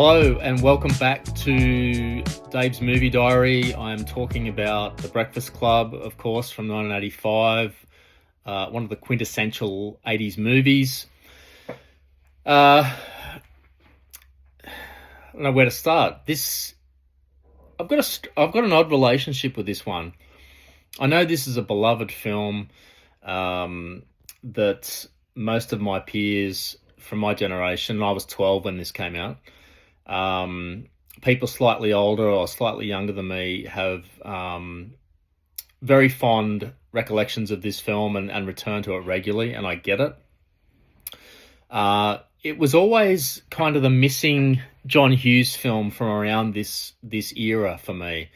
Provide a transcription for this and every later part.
Hello and welcome back to Dave's Movie Diary. I'm talking about The Breakfast Club, of course, from 1985, one of the quintessential 80s movies. I don't know where to start. I've got an odd relationship with this one. I know this is a beloved film that most of my peers from my generation, I was 12 when this came out, people slightly older or slightly younger than me have very fond recollections of this film and return to it regularly, and I get it. It was always kind of the missing John Hughes film from around this era for me.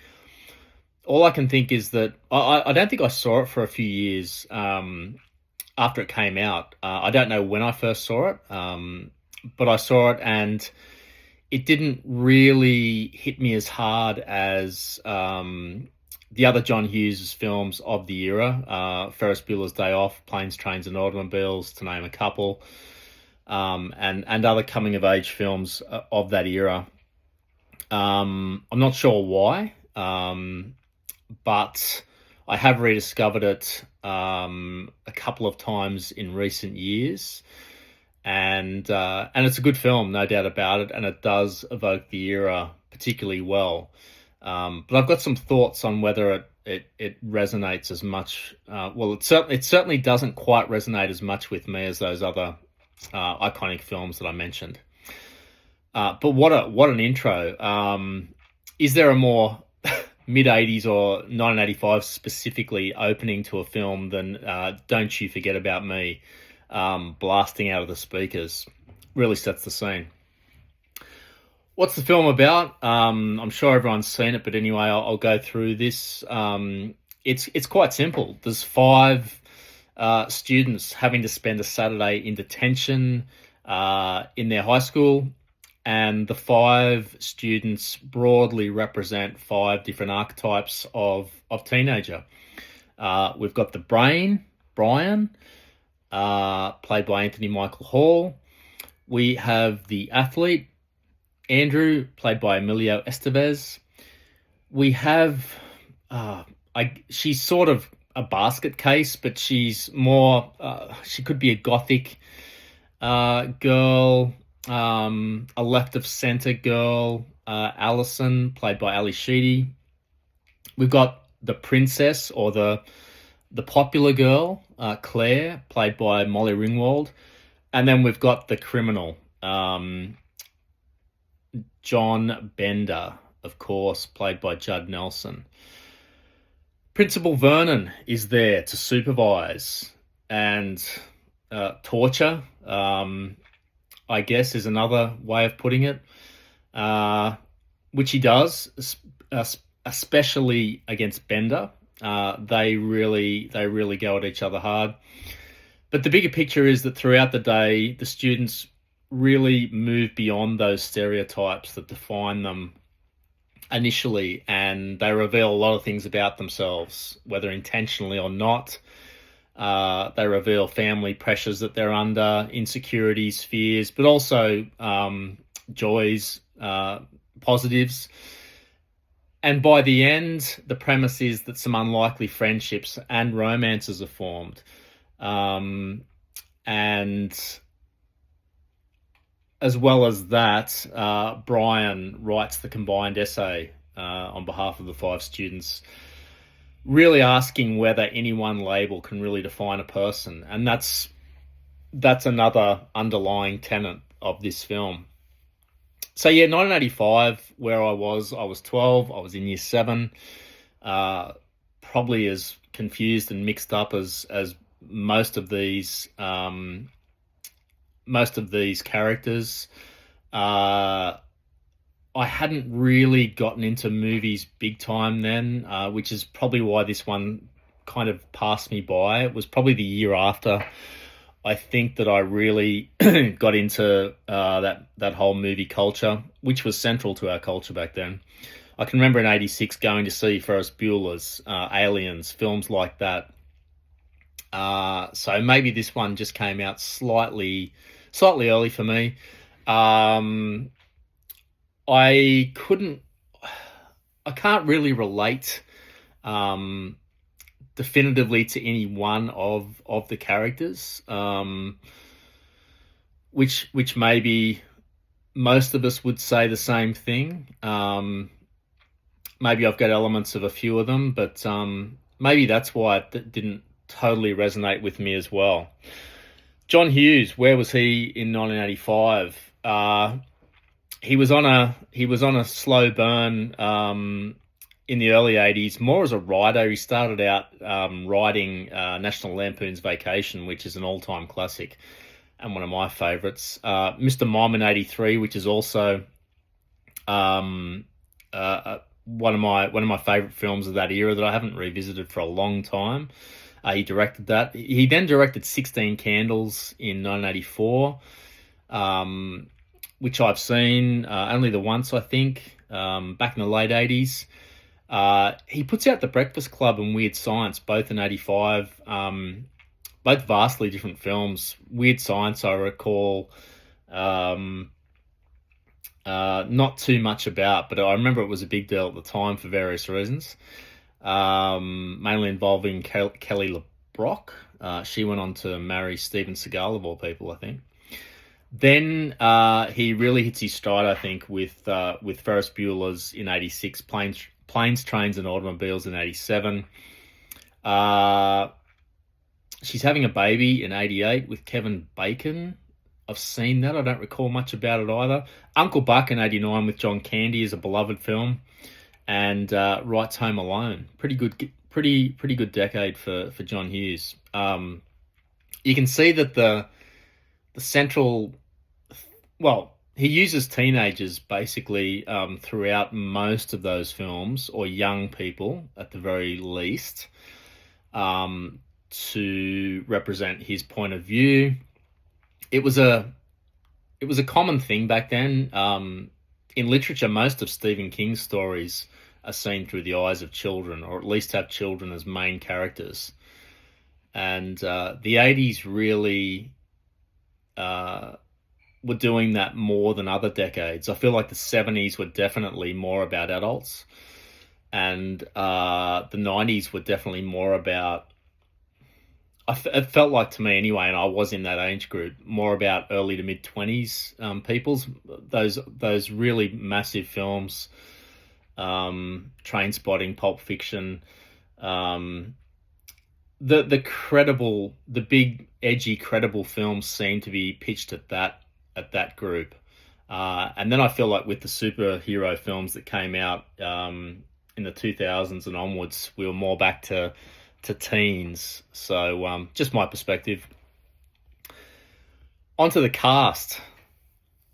All I can think is that I don't think I saw it for a few years after it came out. I don't know when I first saw it, but I saw it and it didn't really hit me as hard as the other John Hughes films of the era, Ferris Bueller's Day Off, Planes, Trains and Automobiles, to name a couple, and other coming-of-age films of that era. I'm not sure why, but I have rediscovered it a couple of times in recent years. And it's a good film, no doubt about it, and it does evoke the era particularly well. But I've got some thoughts on whether it resonates as much. It certainly doesn't quite resonate as much with me as those other iconic films that I mentioned. But what an intro! Is there a more mid 80s or 1985 specifically opening to a film than Don't You Forget About Me? Blasting out of the speakers really sets the scene. What's the film about? I'm sure everyone's seen it, but anyway, I'll go through this. It's quite simple. There's five students having to spend a Saturday in detention in their high school, and the five students broadly represent five different archetypes of teenager. We've got the brain, Brian, played by Anthony Michael Hall. We have the athlete, Andrew, played by Emilio Estevez. We have, she's sort of a basket case, but she's more, she could be a gothic girl, a left of center girl, Allison, played by Ali Sheedy. We've got the princess, or the popular girl, Claire, played by Molly Ringwald. And then we've got the criminal, John Bender, of course, played by Judd Nelson. Principal Vernon is there to supervise and torture, I guess is another way of putting it, which he does, especially against Bender. They really go at each other hard. But the bigger picture is that throughout the day, the students really move beyond those stereotypes that define them initially, and they reveal a lot of things about themselves, whether intentionally or not. They reveal family pressures that they're under, insecurities, fears, but also joys, positives. And by the end, the premise is that some unlikely friendships and romances are formed. And as well as that, Brian writes the combined essay on behalf of the five students, really asking whether any one label can really define a person. And that's another underlying tenet of this film. So yeah, 1985, where I was 12, I was in year 7, probably as confused and mixed up as most of these characters. I hadn't really gotten into movies big time then, which is probably why this one kind of passed me by. It was probably the year after I think that I really got into that whole movie culture, which was central to our culture back then. I can remember in '86 going to see Ferris Bueller's Aliens, films like that. So maybe this one just came out slightly early for me. I couldn't, I can't really relate um, definitively to any one of the characters, which maybe most of us would say the same thing. Maybe I've got elements of a few of them, but maybe that's why it didn't totally resonate with me as well. John Hughes, where was he in 1985? He was on a slow burn in the early 80s, more as a writer. He started out writing National Lampoon's Vacation, which is an all-time classic and one of my favourites. Mr. Mime in 83, which is also um, one of my favourite films of that era that I haven't revisited for a long time. He directed that. He then directed 16 Candles in 1984, which I've seen only the once, I think, back in the late 80s. He puts out The Breakfast Club and Weird Science, both in 85, both vastly different films. Weird Science, I recall, not too much about, but I remember it was a big deal at the time for various reasons, mainly involving Kelly LeBrock. She went on to marry Steven Seagal, of all people, I think. Then he really hits his stride, I think, with Ferris Bueller's in '86, Planes, Trains, and Automobiles in '87. She's having a baby in '88 with Kevin Bacon. I've seen that. I don't recall much about it either. Uncle Buck in '89 with John Candy is a beloved film, and Wright's Home Alone. Pretty good decade for John Hughes. You can see that the central, well, he uses teenagers basically throughout most of those films, or young people at the very least, to represent his point of view. It was a common thing back then. In literature, most of Stephen King's stories are seen through the eyes of children, or at least have children as main characters. And the 80s really were doing that more than other decades. I feel like the 70s were definitely more about adults, and the 90s were definitely more about, it felt like to me anyway, and I was in that age group, more about early to mid 20s peoples. Those really massive films, Trainspotting, Pulp Fiction, the big edgy credible films seem to be pitched at that group. And then I feel like with the superhero films that came out in the 2000s and onwards, we were more back to teens. So just my perspective. Onto the cast.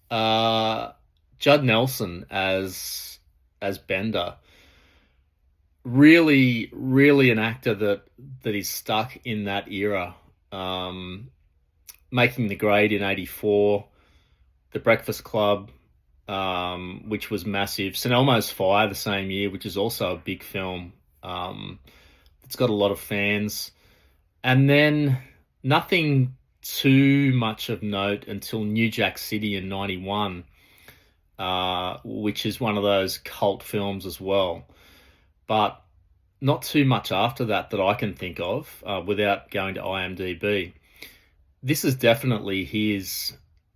Judd Nelson as Bender. Really, really an actor that is stuck in that era. Making the Grade in '84, The Breakfast Club, which was massive. St. Elmo's Fire the same year, which is also a big film. It's got a lot of fans. And then nothing too much of note until New Jack City in '91, which is one of those cult films as well. But not too much after that I can think of without going to IMDb. This is definitely his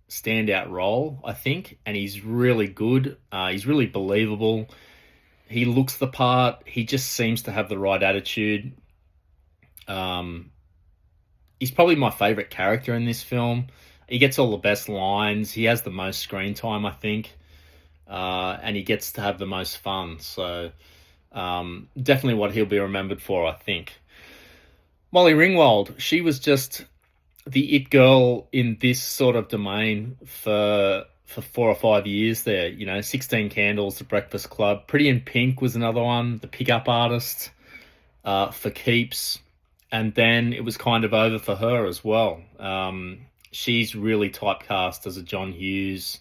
standout role, I think, and he's really good. He's really believable. He looks the part. He just seems to have the right attitude. He's probably my favorite character in this film. He gets all the best lines. He has the most screen time, I think, and he gets to have the most fun. So definitely what he'll be remembered for, I think. Molly Ringwald, she was just the it girl in this sort of domain for 4 or 5 years there. 16 Candles, The Breakfast Club. Pretty in Pink was another one. The Pickup Artist, For Keeps. And then it was kind of over for her as well. She's really typecast as a John Hughes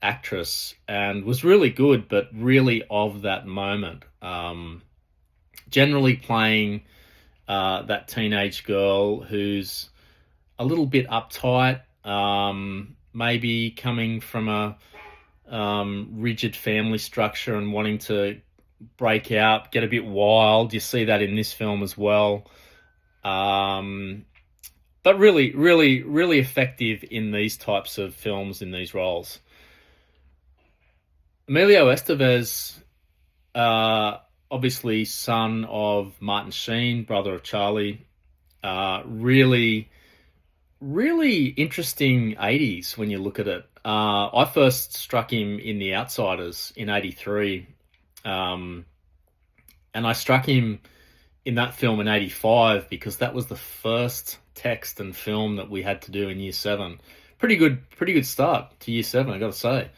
actress, and was really good, but really of that moment. Generally playing that teenage girl who's a little bit uptight, maybe coming from a rigid family structure and wanting to break out, get a bit wild. You see that in this film as well. But really, really, really effective in these types of films, in these roles. Emilio Estevez, obviously son of Martin Sheen, brother of Charlie. Really, really interesting 80s when you look at it. I first struck him in The Outsiders in 83. And I struck him in that film in 85 because that was the first text and film that we had to do in year 7. Pretty good start to year 7, I got to say.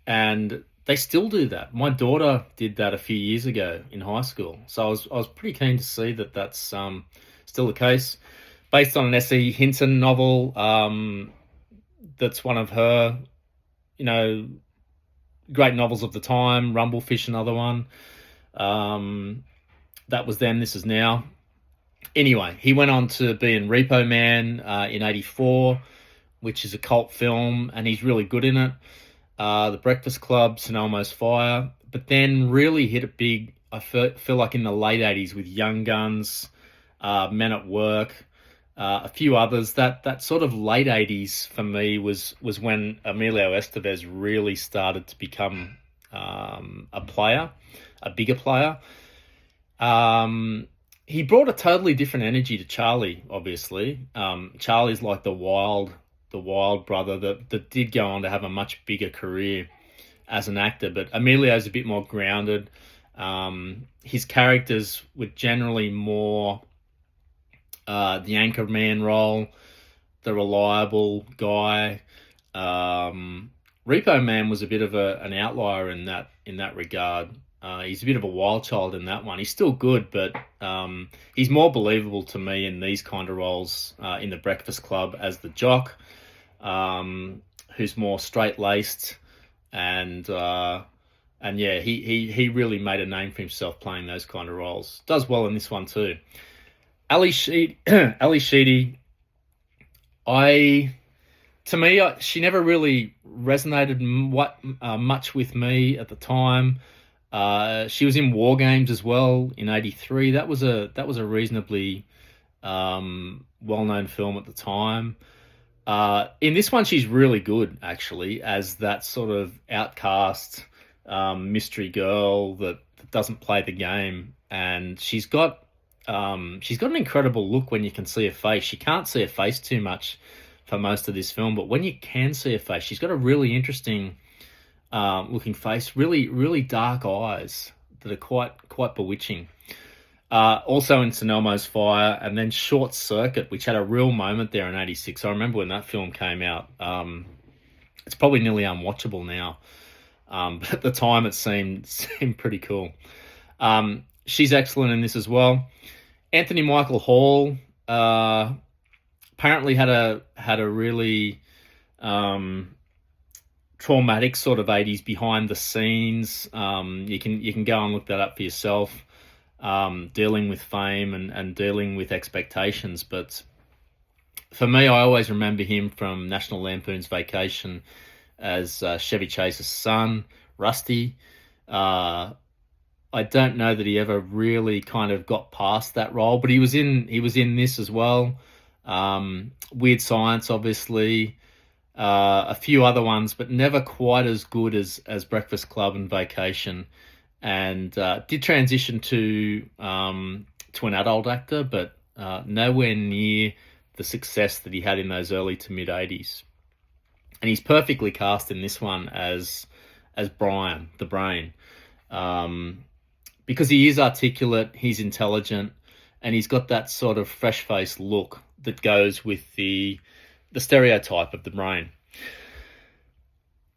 And they still do that. My daughter did that a few years ago in high school, so I was pretty keen to see that that's still the case. Based on an S.E. Hinton novel, that's one of her, great novels of the time. Rumblefish, another one. That was then, this is now. Anyway, he went on to be in Repo Man in 84, which is a cult film, and he's really good in it. The Breakfast Club, St. Elmo's Fire, but then really hit it big, I feel like in the late 80s with Young Guns, Men at Work, a few others. That sort of late 80s for me was when Emilio Estevez really started to become a player, a bigger player. He brought a totally different energy to Charlie, obviously. Charlie's like the wild brother that did go on to have a much bigger career as an actor, but Emilio's a bit more grounded. His characters were generally more the anchor man role, the reliable guy. Repo Man was a bit of an outlier in that regard. He's a bit of a wild child in that one. He's still good, but he's more believable to me in these kind of roles in The Breakfast Club as the jock, who's more straight-laced, and yeah, he really made a name for himself playing those kind of roles. Does well in this one too. Ali Sheedy, to me, she never really resonated much with me at the time. She was in War Games as well in 83. That was a reasonably well-known film at the time. In this one, she's really good, actually, as that sort of outcast mystery girl that doesn't play the game, and she's got an incredible look when you can see her face. You can't see her face too much for most of this film, but when you can see her face, she's got a really interesting looking face, really, really dark eyes that are quite bewitching. Also in St. Elmo's Fire, and then Short Circuit, which had a real moment there in 86. I remember when that film came out. It's probably nearly unwatchable now. But at the time it seemed pretty cool. She's excellent in this as well. Anthony Michael Hall apparently had a really traumatic sort of 80s behind the scenes. You can go and look that up for yourself. Dealing with fame and dealing with expectations. But for me, I always remember him from National Lampoon's Vacation as Chevy Chase's son, Rusty. I don't know that he ever really kind of got past that role, but he was in this as well. Weird Science, obviously. A few other ones, but never quite as good as Breakfast Club and Vacation. And did transition to an adult actor, but nowhere near the success that he had in those early to mid 80s. And he's perfectly cast in this one as Brian, the brain, because he is articulate, he's intelligent, and he's got that sort of fresh-faced look that goes with the stereotype of the brain.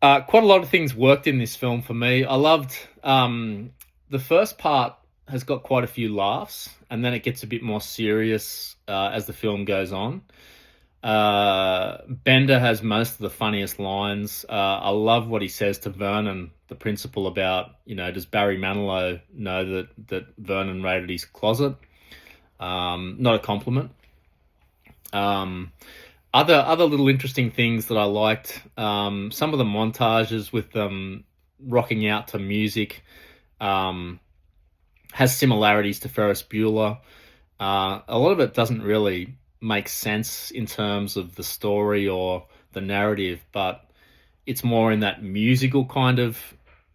Quite a lot of things worked in this film for me. I loved the first part has got quite a few laughs, and then it gets a bit more serious as the film goes on. Bender has most of the funniest lines. I love what he says to Vernon, the principal, about, does Barry Manilow know that Vernon raided his closet? Not a compliment. Other little interesting things that I liked, some of the montages with them rocking out to music, um, has similarities to Ferris Bueller. A lot of it doesn't really make sense in terms of the story or the narrative, but it's more in that musical kind of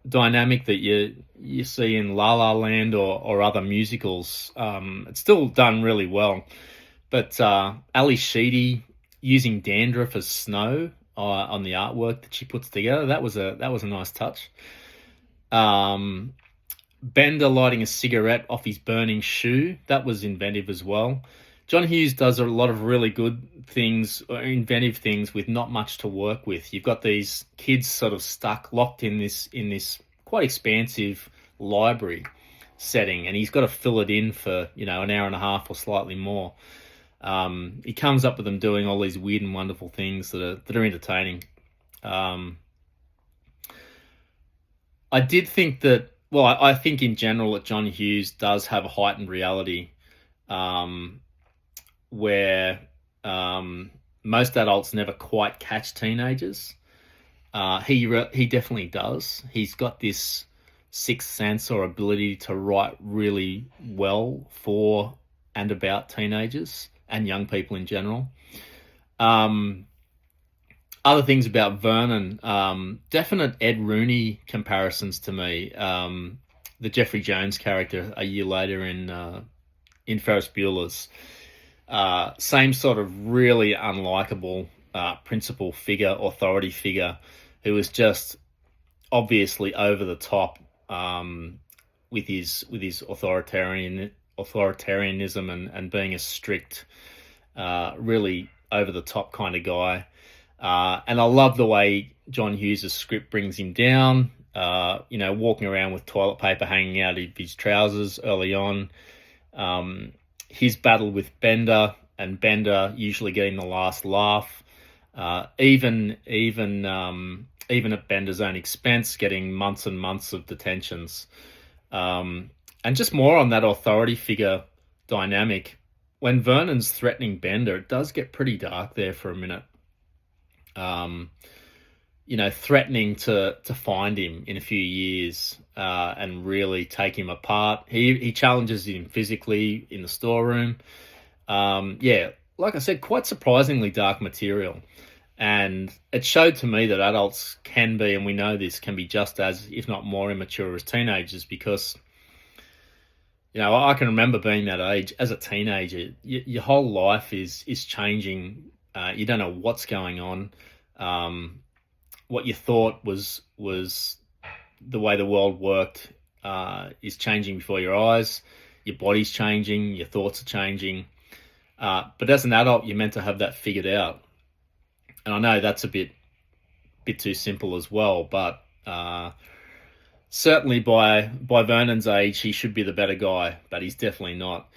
dynamic that you see in La La Land or other musicals. It's still done really well, but Ali Sheedy using dandruff as snow on the artwork that she puts together, that was a nice touch. Um, Bender lighting a cigarette off his burning shoe, that was inventive as well. John Hughes does a lot of really good things, or inventive things, with not much to work with. You've got these kids sort of stuck, locked in this quite expansive library setting, and he's got to fill it in for an hour and a half or slightly more. He comes up with them doing all these weird and wonderful things that are entertaining. Um, I did think that. Well, I think in general that John Hughes does have a heightened reality, um, where most adults never quite catch teenagers. He definitely does. He's got this sixth sense or ability to write really well for and about teenagers and young people in general. Um, Other things about Vernon, definite Ed Rooney comparisons to me. The Jeffrey Jones character a year later in Ferris Bueller's, same sort of really unlikable principal figure, authority figure, who was just obviously over the top, with his authoritarianism and being a strict, really over the top kind of guy. And I love the way John Hughes' script brings him down, walking around with toilet paper hanging out of his trousers early on. His battle with Bender, and Bender usually getting the last laugh, even at Bender's own expense, getting months and months of detentions. And just more on that authority figure dynamic. When Vernon's threatening Bender, it does get pretty dark there for a minute. Um, threatening to find him in a few years, and really take him apart. He challenges him physically in the storeroom. Yeah, like I said, quite surprisingly dark material. And it showed to me that adults can be, and we know this, can be just as, if not more, immature as teenagers, because, I can remember being that age as a teenager. Your whole life is changing. You don't know what's going on. What you thought was the way the world worked is changing before your eyes. Your body's changing. Your thoughts are changing. But as an adult, you're meant to have that figured out. And I know that's a bit too simple as well, but certainly by Vernon's age, he should be the better guy, but he's definitely not.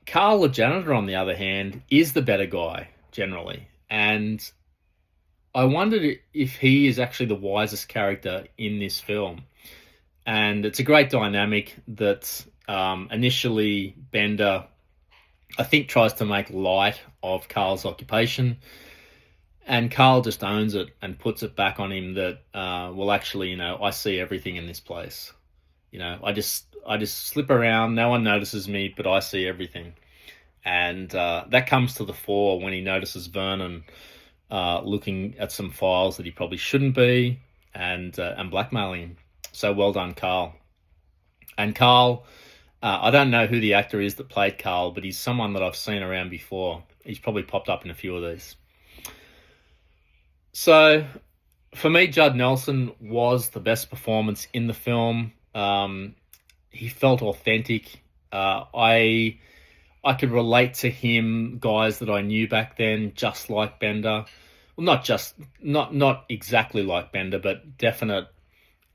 Carl the janitor, on the other hand, is the better guy generally, and I wondered if he is actually the wisest character in this film. And it's a great dynamic that initially Bender, I think, tries to make light of Carl's occupation, and Carl just owns it and puts it back on him that, well, actually, I see everything in this place. I just slip around, no one notices me, but I see everything. And that comes to the fore when he notices Vernon looking at some files that he probably shouldn't be, and blackmailing him. So well done, Carl. And Carl, I don't know who the actor is that played Carl, but he's someone that I've seen around before. He's probably popped up in a few of these. So, for me, Judd Nelson was the best performance in the film. He felt authentic. I could relate to him, guys that I knew back then, just like Bender. Well, not exactly like Bender, but definite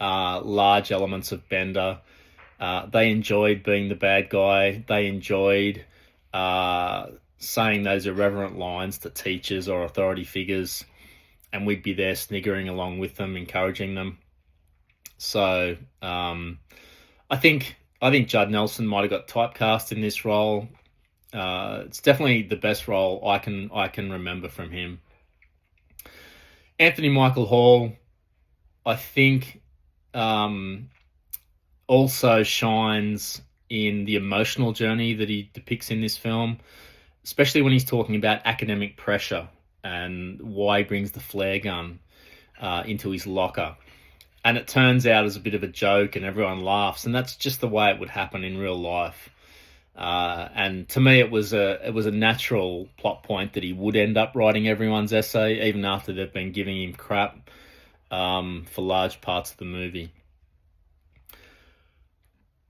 large elements of Bender. They enjoyed being the bad guy. They enjoyed saying those irreverent lines to teachers or authority figures, and we'd be there sniggering along with them, encouraging them. So I think Judd Nelson might have got typecast in this role. It's definitely the best role I can remember from him. Anthony Michael Hall, I think, um, also shines in the emotional journey that he depicts in this film, especially when he's talking about academic pressure and why he brings the flare gun into his locker. And it turns out as a bit of a joke, and everyone laughs, and that's just the way it would happen in real life. And to me, it was a natural plot point that he would end up writing everyone's essay, even after they've been giving him crap for large parts of the movie.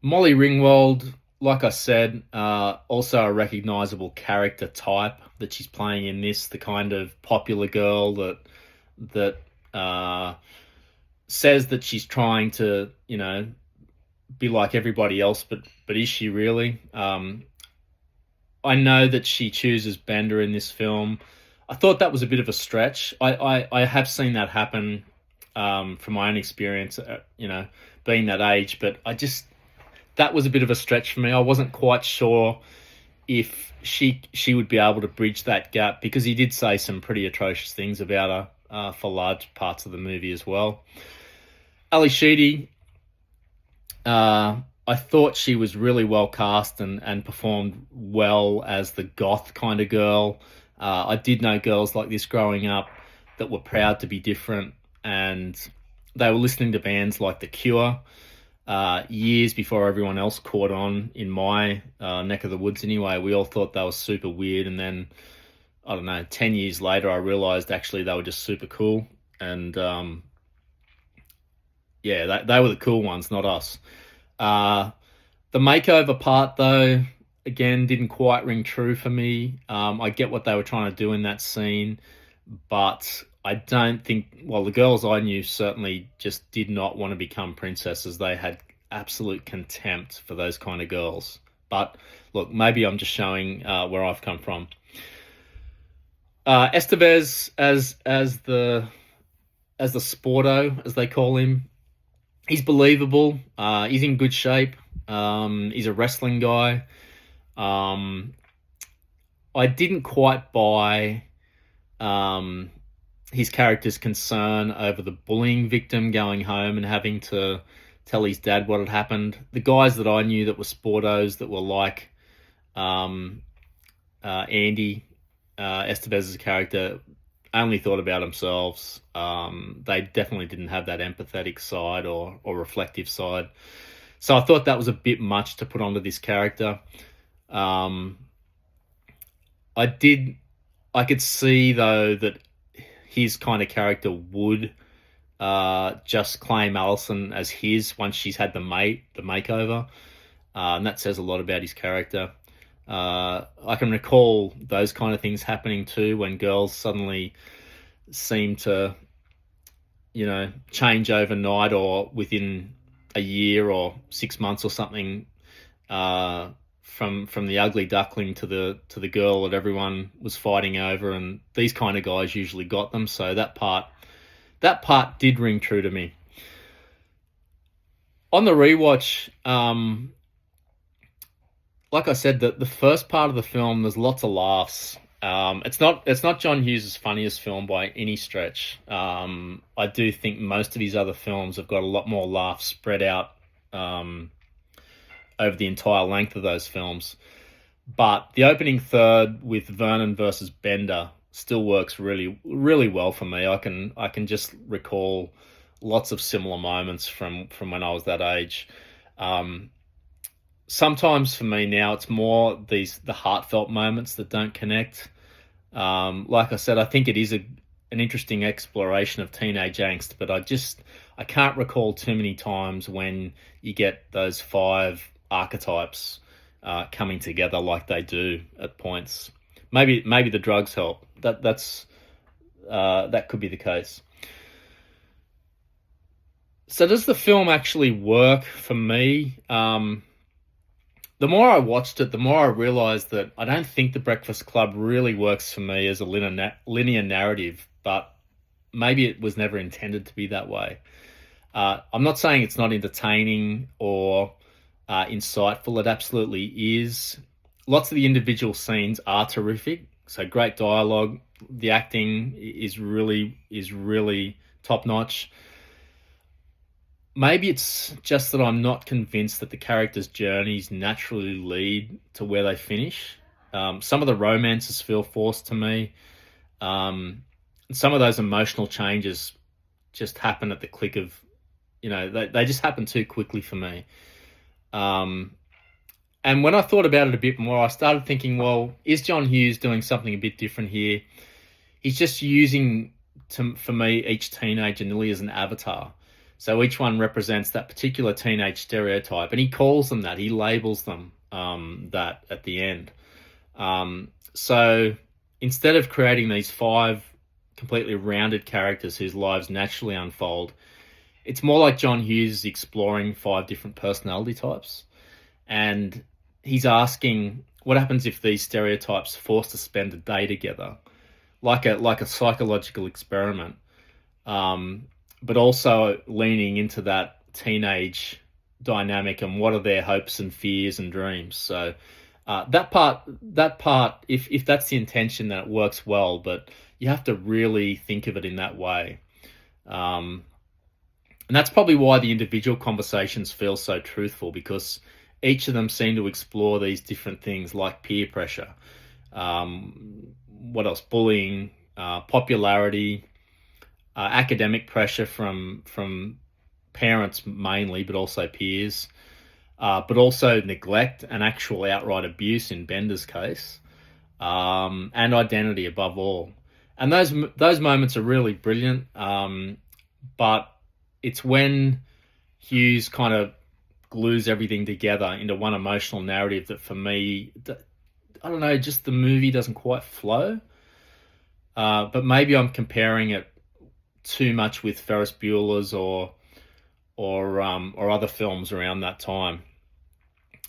Molly Ringwald, like I said, also a recognizable character type that she's playing in this, the kind of popular girl that says that she's trying to, be like everybody else, but is she really? I know that she chooses Bender in this film. I thought that was a bit of a stretch. I have seen that happen from my own experience, being that age, but that was a bit of a stretch for me. I wasn't quite sure if she would be able to bridge that gap, because he did say some pretty atrocious things about her for large parts of the movie as well. Ali Sheedy, I thought she was really well cast and performed well as the goth kind of girl. I did know girls like this growing up that were proud to be different, and they were listening to bands like The Cure years before everyone else caught on in my neck of the woods anyway. We all thought they were super weird, and then, I don't know, 10 years later I realised actually they were just super cool. And yeah, they were the cool ones, not us. The makeover part, though, again, didn't quite ring true for me. I get what they were trying to do in that scene, but I don't think, well, the girls I knew certainly just did not want to become princesses. They had absolute contempt for those kind of girls. But look, maybe I'm just showing where I've come from. Estevez as the Sporto, as they call him, he's believable. He's in good shape. He's a wrestling guy. I didn't quite buy his character's concern over the bullying victim going home and having to tell his dad what had happened. The guys that I knew that were Sportos, that were like Andy, Estevez's character, only thought about themselves. They definitely didn't have that empathetic side or reflective side. So I thought that was a bit much to put onto this character. I could see, though, that his kind of character would just claim Alison as his once she's had the makeover. And that says a lot about his character. I can recall those kind of things happening too, when girls suddenly seem to, change overnight or within a year or 6 months or something, from the ugly duckling to the girl that everyone was fighting over, and these kind of guys usually got them. So that part did ring true to me. On the rewatch, like I said, the first part of the film, there's lots of laughs. It's not John Hughes' funniest film by any stretch. I do think most of his other films have got a lot more laughs spread out over the entire length of those films. But the opening third with Vernon versus Bender still works really, really well for me. I can just recall lots of similar moments from when I was that age. Sometimes for me now, it's more the heartfelt moments that don't connect. Like I said, I think it is an interesting exploration of teenage angst, but I can't recall too many times when you get those 5 archetypes coming together like they do at points. Maybe the drugs help. That could be the case. So does the film actually work for me? The more I watched it, the more I realised that I don't think The Breakfast Club really works for me as a linear narrative, but maybe it was never intended to be that way. I'm not saying it's not entertaining or insightful. It absolutely is. lots of the individual scenes are terrific. So great dialogue. The acting is really top notch. Maybe it's just that I'm not convinced that the characters' journeys naturally lead to where they finish. Some of the romances feel forced to me. Some of those emotional changes just happen at the click of, they just happen too quickly for me. And when I thought about it a bit more, I started thinking, well, is John Hughes doing something a bit different here? He's just using, for me, each teenager nearly as an avatar. So each one represents that particular teenage stereotype, and he calls them that. He labels them that at the end. So instead of creating these 5 completely rounded characters whose lives naturally unfold, it's more like John Hughes is exploring 5 different personality types. And he's asking, what happens if these stereotypes are forced to spend a day together? Like a psychological experiment. But also leaning into that teenage dynamic and what are their hopes and fears and dreams. So that part, if that's the intention, then it works well, but you have to really think of it in that way. And that's probably why the individual conversations feel so truthful, because each of them seem to explore these different things like peer pressure. What else? Bullying, popularity, academic pressure from parents mainly, but also peers, but also neglect and actual outright abuse in Bender's case, and identity above all. And those moments are really brilliant, but it's when Hughes kind of glues everything together into one emotional narrative that, for me, I don't know, just the movie doesn't quite flow. But maybe I'm comparing it too much with Ferris Bueller's or other films around that time.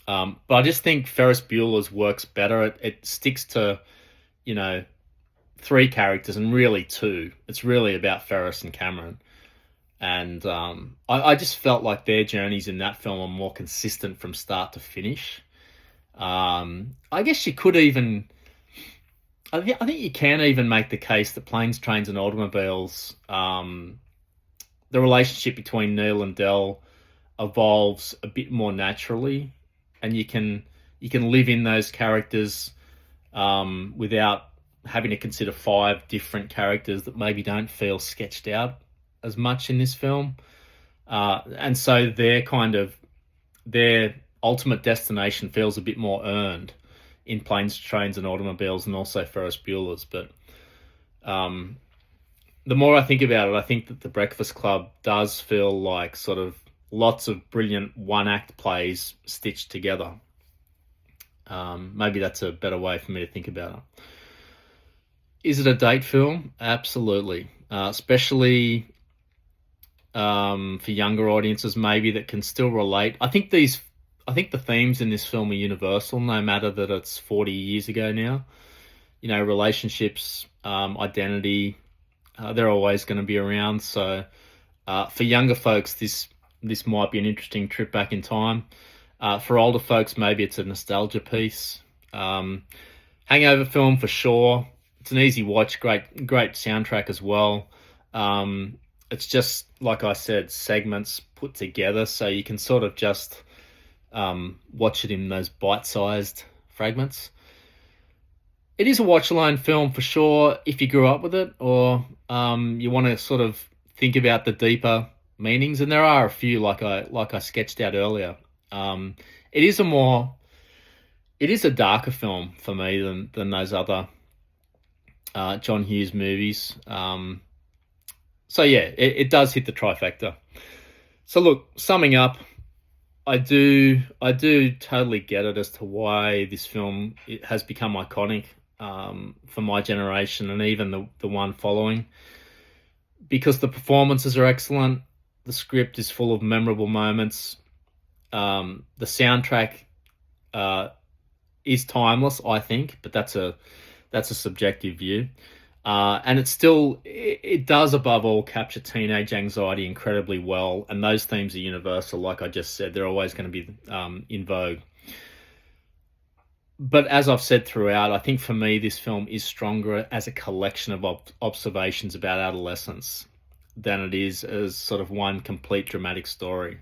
But I just think Ferris Bueller's works better. It sticks to, 3 characters and really 2. It's really about Ferris and Cameron. And I just felt like their journeys in that film are more consistent from start to finish. I guess you could even... I think you can even make the case that Planes, Trains and Automobiles, the relationship between Neil and Del evolves a bit more naturally, and you can live in those characters without having to consider 5 different characters that maybe don't feel sketched out as much in this film. And so their ultimate destination feels a bit more earned in Planes, Trains and Automobiles, and also Ferris Bueller's. But the more I think about it, I think that The Breakfast Club does feel like sort of lots of brilliant one-act plays stitched together. Maybe that's a better way for me to think about it. Is it a date film? Absolutely. Especially for younger audiences, maybe, that can still relate. I think the themes in this film are universal, no matter that it's 40 years ago now. Relationships, identity, they're always going to be around. So for younger folks, this might be an interesting trip back in time. For older folks, maybe it's a nostalgia piece. Hangover film for sure. It's an easy watch, great soundtrack as well. It's just, like I said, segments put together, so you can sort of just watch it in those bite-sized fragments. It is a watch-alone film for sure if you grew up with it, or you want to sort of think about the deeper meanings, and there are a few, like I sketched out earlier. It is a darker film for me than those other John Hughes movies. So yeah, it does hit the trifecta. So look, summing up, I do totally get it as to why this film has become iconic for my generation and even the one following, because the performances are excellent, the script is full of memorable moments, the soundtrack is timeless, I think, but that's a subjective view. And it does above all capture teenage anxiety incredibly well, and those themes are universal. Like I just said, they're always going to be in vogue. but as I've said throughout, I think for me this film is stronger as a collection of observations about adolescence than it is as sort of one complete dramatic story.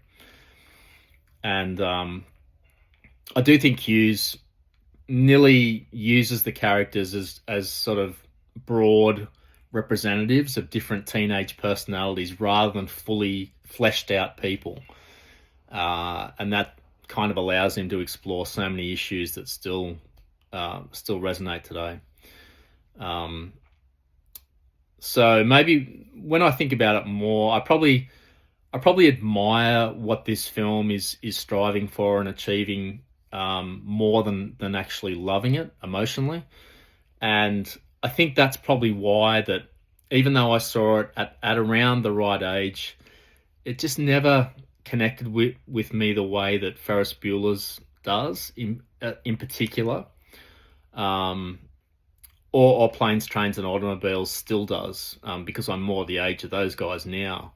And I do think Hughes nearly uses the characters as sort of broad representatives of different teenage personalities rather than fully fleshed out people. And that kind of allows him to explore so many issues that still resonate today. So maybe when I think about it more, I probably admire what this film is striving for and achieving, more than actually loving it emotionally. And I think that's probably why that even though I saw it at around the right age, it just never connected with me the way that Ferris Bueller's does in particular, or Planes, Trains and Automobiles still does, because I'm more the age of those guys now.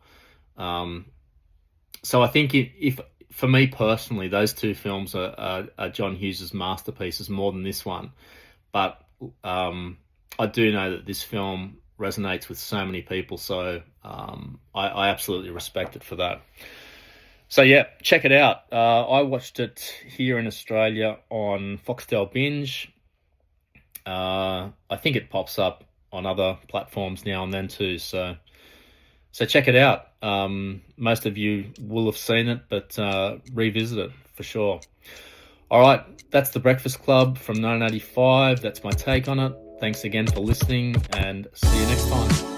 So I think if for me personally, those two films are John Hughes's masterpieces more than this one. But I do know that this film resonates with so many people, so I absolutely respect it for that. So yeah, check it out. I watched it here in Australia on Foxtel Binge. I think it pops up on other platforms now and then too, so check it out. Most of you will have seen it, but revisit it for sure. All right, that's The Breakfast Club from 1985. That's my take on it. Thanks again for listening, and see you next time.